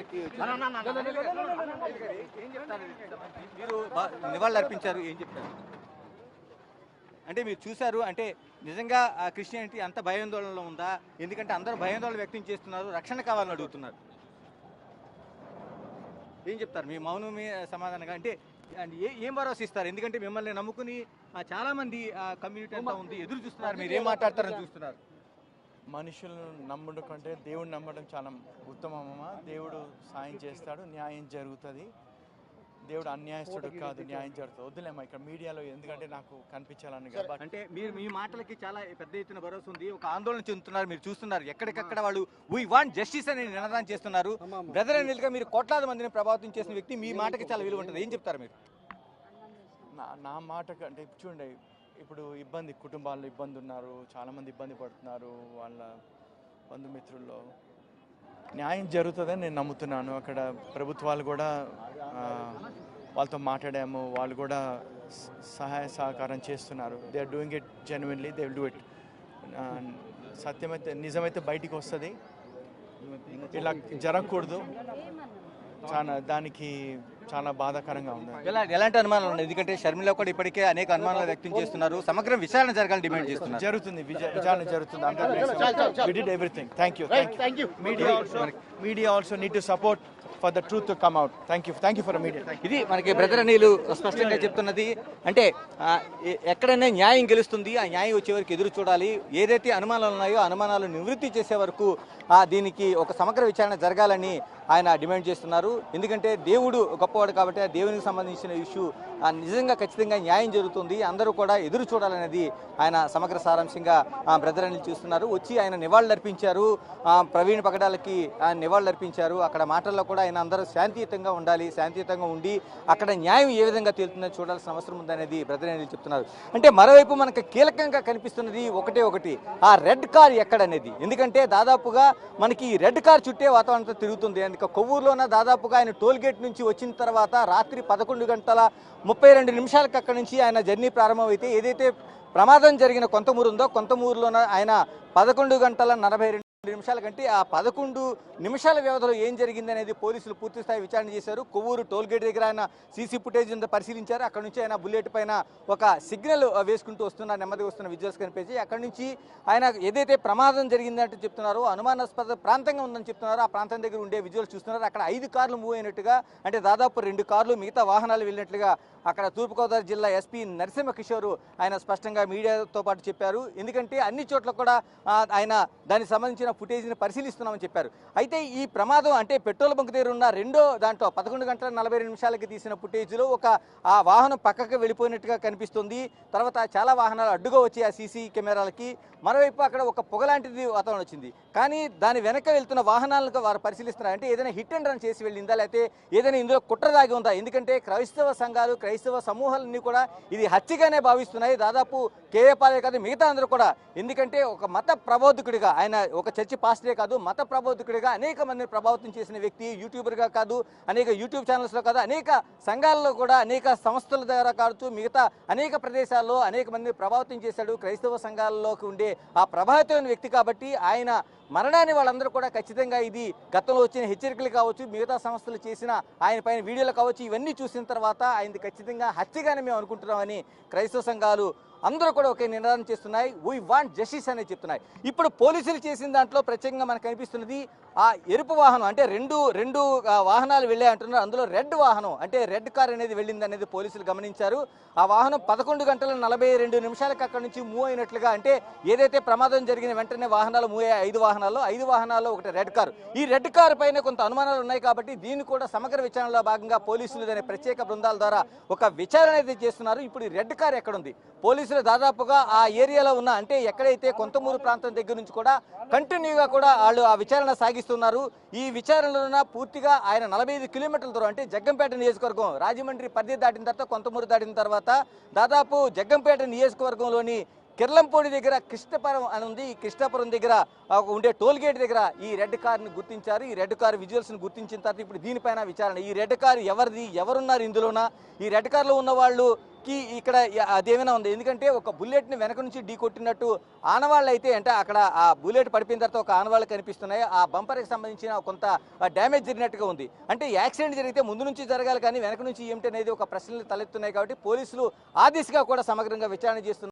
వ్యక్తి ఏం చెప్తారు? మీరు నివాళులు అర్పించారు, ఏం చెప్తారు? అంటే మీరు చూశారు, అంటే నిజంగా ఆ క్రిస్టియానిటీ అంత భయాందోళనలో ఉందా? ఎందుకంటే అందరూ భయాందోళన వ్యక్తం చేస్తున్నారు, రక్షణ కావాలని అడుగుతున్నారు. ఏం చెప్తారు మీ మౌనమే సమాధానంగా? అంటే ఏం భరోసా ఇస్తారు? ఎందుకంటే మిమ్మల్ని నమ్ముకుని చాలామంది కమ్యూనిటీ అంతా ఉంది, ఎదురు చూస్తున్నారు, మీరు ఏం మాట్లాడతారని చూస్తున్నారు. మనుషులను నమ్మడం కంటే దేవుడిని నమ్మడం చాలా ఉత్తమమా. దేవుడు సాయం చేస్తాడు, న్యాయం జరుగుతుంది. దేవుడు అన్యాయస్తుడు కాదు, న్యాయం జరుగుతుంది. వద్దులేమ్మా ఇక్కడ మీడియాలో, ఎందుకంటే నాకు కనిపించాలని. అంటే మీరు మీ మాటలకి చాలా పెద్ద ఎత్తున భరోసా ఉంది, ఒక ఆందోళన చెందుతున్నారు, మీరు చూస్తున్నారు ఎక్కడికక్కడ వాళ్ళు వీ వాంట్ జస్టిస్ అని నినాదం చేస్తున్నారు. బ్రదర్ అనిల్గా మీరు కోట్లాది మందిని ప్రభావితం చేసిన వ్యక్తి, మీ మాటకి చాలా విలువ ఉంటుంది, ఏం చెప్తారు మీరు? నా మాట అంటే చూడండి, ఇప్పుడు కుటుంబాల్లో ఇబ్బంది ఉన్నారు, చాలామంది ఇబ్బంది పడుతున్నారు, వాళ్ళ బంధుమిత్రుల్లో న్యాయం జరుగుతుందని నేను నమ్ముతున్నాను. అక్కడ ప్రభుత్వాలు కూడా వాళ్ళతో మాట్లాడాము, వాళ్ళు కూడా సహాయ సహకారం చేస్తున్నారు. They are doing it genuinely, they will do it. సత్యమైతే నిజమైతే బయటికి వస్తుంది, ఇలా జరగకూడదు. దానికి చాలా బాధాకరంగా ఉంది. ఎలాంటి అనుమానాలు ఉన్నాయి? ఎందుకంటే షర్మిల కూడా ఇప్పటికే అనేక అనుమానాలు వ్యక్తం చేస్తున్నారు, సమగ్ర విచారణ జరగాలని డిమాండ్ చేస్తున్నారు. జరుగుతుంది, విచారణ జరుగుతుంది. We did everything. Thank you. Media also need to support for the truth to come out. Thank you for the media. ఇది మనకి బ్రదర్ అనిల్ స్పష్టంగా చెప్తున్నది. అంటే ఎక్కడైనా న్యాయం గెలుస్తుంది, ఆ న్యాయం వచ్చే వరకు ఎదురు చూడాలి. ఏదైతే అనుమానాలు ఉన్నాయో అనుమానాలు నివృత్తి చేసే వరకు దీనికి ఒక సమగ్ర విచారణ జరగాలని ఆయన డిమాండ్ చేస్తున్నారు. ఎందుకంటే దేవుడు గొప్పవాడు కాబట్టి ఆ దేవునికి సంబంధించిన ఇష్యూ నిజంగా ఖచ్చితంగా న్యాయం జరుగుతుంది, అందరూ కూడా ఎదురు చూడాలనేది ఆయన సమగ్ర సారాంశంగా బ్రదర్ అనిల్ చూస్తున్నారు. వచ్చి ఆయన నివాళులు అర్పించారు, ప్రవీణ్ పగడాలకి నివాళులు అర్పించారు. అక్కడ మాటల్లో కూడా ఆయన అందరూ శాంతియుతంగా ఉండాలి, శాంతియుతంగా ఉండి అక్కడ న్యాయం ఏ విధంగా తేలుతుందో చూడాల్సిన అవసరం ఉందనేది బ్రదర్ అనిల్ చెప్తున్నారు. అంటే మరోవైపు మనకు కీలకంగా కనిపిస్తున్నది ఒకటి ఆ రెడ్ కార్ ఎక్కడనేది. ఎందుకంటే దాదాపుగా మనకి రెడ్ కార్ చుట్టే వాతావరణంతో తిరుగుతుంది. అందుకే కొవ్వూరులోన దాదాపుగా ఆయన టోల్ గేట్ నుంచి వచ్చిన తర్వాత రాత్రి 11:32 అక్కడి నుంచి ఆయన జర్నీ ప్రారంభమైతే ఏదైతే ప్రమాదం జరిగిన కొంతమూరు ఉందో కొంతమూరులోన ఆయన 11:42 కంటే ఆ 11 నిమిషాల వ్యవధిలో ఏం జరిగింది అనేది పోలీసులు పూర్తి స్థాయి విచారణ చేశారు. కొవ్వూరు టోల్ గేట్ దగ్గర ఆయన సీసీ ఫుటేజ్ పరిశీలించారు. అక్కడ నుంచి ఆయన బుల్లెట్ పైన ఒక సిగ్నల్ వేసుకుంటూ నెమ్మదిగా వస్తున్న విజువల్స్ కనిపించి అక్కడ నుంచి ఆయన ఏదైతే ప్రమాదం జరిగిందంటే చెప్తున్నారో అనుమానాస్పద ప్రాంతంగా ఉందని చెప్తున్నారు. ఆ ప్రాంతం దగ్గర ఉండే విజువల్స్ చూస్తున్నారు. అక్కడ 5 కార్లు మూవ్ అయినట్టుగా, అంటే దాదాపు 2 కార్లు మిగతా వాహనాలు వెళ్ళినట్లుగా అక్కడ తూర్పుగోదావరి జిల్లా ఎస్పీ నరసింహ కిషోర్ ఆయన స్పష్టంగా మీడియాతో పాటు చెప్పారు. ఎందుకంటే అన్ని చోట్ల కూడా ఆయన దానికి సంబంధించిన ఫుటేజ్ని పరిశీలిస్తున్నామని చెప్పారు. అయితే ఈ ప్రమాదం అంటే పెట్రోల్ బంక్ దగ్గర ఉన్న రెండో దాంట్లో 11:42 తీసిన ఫుటేజ్లో ఆ వాహనం పక్కకు వెళ్ళిపోయినట్టుగా కనిపిస్తుంది. తర్వాత చాలా వాహనాలు అడ్డుగా వచ్చి ఆ సీసీ కెమెరాలకి మరోవైపు అక్కడ ఒక పొగ లాంటిది వాతావరణం వచ్చింది. కానీ దాని వెనక వెళ్తున్న వాహనాలకు వారు పరిశీలిస్తున్నారు. అంటే ఏదైనా హిట్ అండ్ రన్ చేసి వెళ్ళిందా, లేకపోతే ఏదైనా ఇందులో కుట్ర దాగి ఉందా? ఎందుకంటే క్రైస్తవ సంఘాలు, క్రైస్తవ సమూహాలన్నీ కూడా ఇది హత్యగానే భావిస్తున్నాయి. దాదాపు కేఏపాలే కాదు మిగతా అందరూ కూడా. ఎందుకంటే ఒక మత ప్రబోధకుడిగా ఆయన ఒక చర్చి పాస్టరే కాదు, మత ప్రబోధకుడిగా అనేక మందిని ప్రభావితం చేసిన వ్యక్తి. యూట్యూబర్గా కాదు, అనేక యూట్యూబ్ ఛానల్స్లో కాదు, అనేక సంఘాలలో కూడా, అనేక సంస్థల ద్వారా కావచ్చు, మిగతా అనేక ప్రదేశాల్లో అనేక మందిని ప్రభావితం చేశాడు. క్రైస్తవ సంఘాలలోకి ఉండే ఆ ప్రభావితమైన వ్యక్తి కాబట్టి ఆయన మరణాన్ని వాళ్ళందరూ కూడా ఖచ్చితంగా ఇది గతంలో వచ్చిన హెచ్చరికలు కావచ్చు, మిగతా సంస్థలు చేసిన ఆయన పైన వీడియోలు కావచ్చు, ఇవన్నీ చూసిన తర్వాత ఆయనది ఖచ్చితంగా హత్యగానే మేము అనుకుంటున్నామని క్రైస్తవ సంఘాలు అందరూ కూడా ఒకే నినాదం చేస్తున్నాయి. వీ వాంట్ జస్టిస్ అనేది చెప్తున్నాయి. ఇప్పుడు పోలీసులు చేసిన దాంట్లో ప్రత్యేకంగా మనకు కనిపిస్తున్నది ఆ ఎరుపు వాహనం, అంటే రెండు వాహనాలు వెళ్ళాయి అంటున్నారు. అందులో రెడ్ వాహనం అంటే రెడ్ కార్ అనేది వెళ్ళింది అనేది పోలీసులు గమనించారు. ఆ వాహనం 11:42 అక్కడి నుంచి మూవ్ అయినట్లుగా, అంటే ఏదైతే ప్రమాదం జరిగిన వెంటనే వాహనాలు మూవ్ అయ్యాయి 5 వాహనాల్లో ఒకటి రెడ్ కారు. ఈ రెడ్ కారు పైన కొంత అనుమానాలు ఉన్నాయి కాబట్టి దీన్ని కూడా సమగ్ర విచారణలో భాగంగా పోలీసులు దాని ప్రత్యేక బృందాల ద్వారా ఒక విచారణ అయితే చేస్తున్నారు. ఇప్పుడు ఈ రెడ్ కార్ ఎక్కడుంది? పోలీసులు దాదాపుగా ఆ ఏరియాలో ఉన్న, అంటే ఎక్కడైతే కొంతమూరు ప్రాంతం దగ్గర నుంచి కూడా కంటిన్యూగా కూడా వాళ్ళు ఆ విచారణ సాగిస్తున్నారు. ఈ విచారణలో పూర్తిగా ఆయన 45 కిలోమీటర్ల దూరం, అంటే జగ్గంపేట నియోజకవర్గం, రాజమండ్రి పరిధి దాటిన తర్వాత కొంతమూరు దాటిన తర్వాత దాదాపు జగ్గంపేట నియోజకవర్గంలోని కిర్లంపూడి దగ్గర కృష్ణపురం అని ఉంది. ఈ కృష్ణపురం దగ్గర ఉండే టోల్ గేట్ దగ్గర ఈ రెడ్ కార్ని గుర్తించారు. ఈ రెడ్ కార్ విజువల్స్ని గుర్తించిన తర్వాత ఇప్పుడు దీనిపైన విచారణ. ఈ రెడ్ కార్ ఎవరిది, ఎవరున్నారు ఇందులోనా, ఈ రెడ్ కార్లో ఉన్న వాళ్ళకి ఇక్కడ అదేమైనా ఉంది. ఎందుకంటే ఒక బుల్లెట్ని వెనక నుంచి ఢీ కొట్టినట్టు ఆనవాళ్ళు అయితే అంటే అక్కడ ఆ బుల్లెట్ పడిపోయిన తర్వాత ఒక ఆనవాళ్ళు కనిపిస్తున్నాయి. ఆ బంపర్కి సంబంధించిన కొంత డ్యామేజ్ జరిగినట్టుగా ఉంది. అంటే యాక్సిడెంట్ జరిగితే ముందు నుంచి జరగాలి కానీ వెనక నుంచి ఏమిటి అనేది ఒక ప్రశ్నలు తలెత్తున్నాయి. కాబట్టి పోలీసులు ఆ దిశగా కూడా సమగ్రంగా విచారణ చేస్తున్నారు.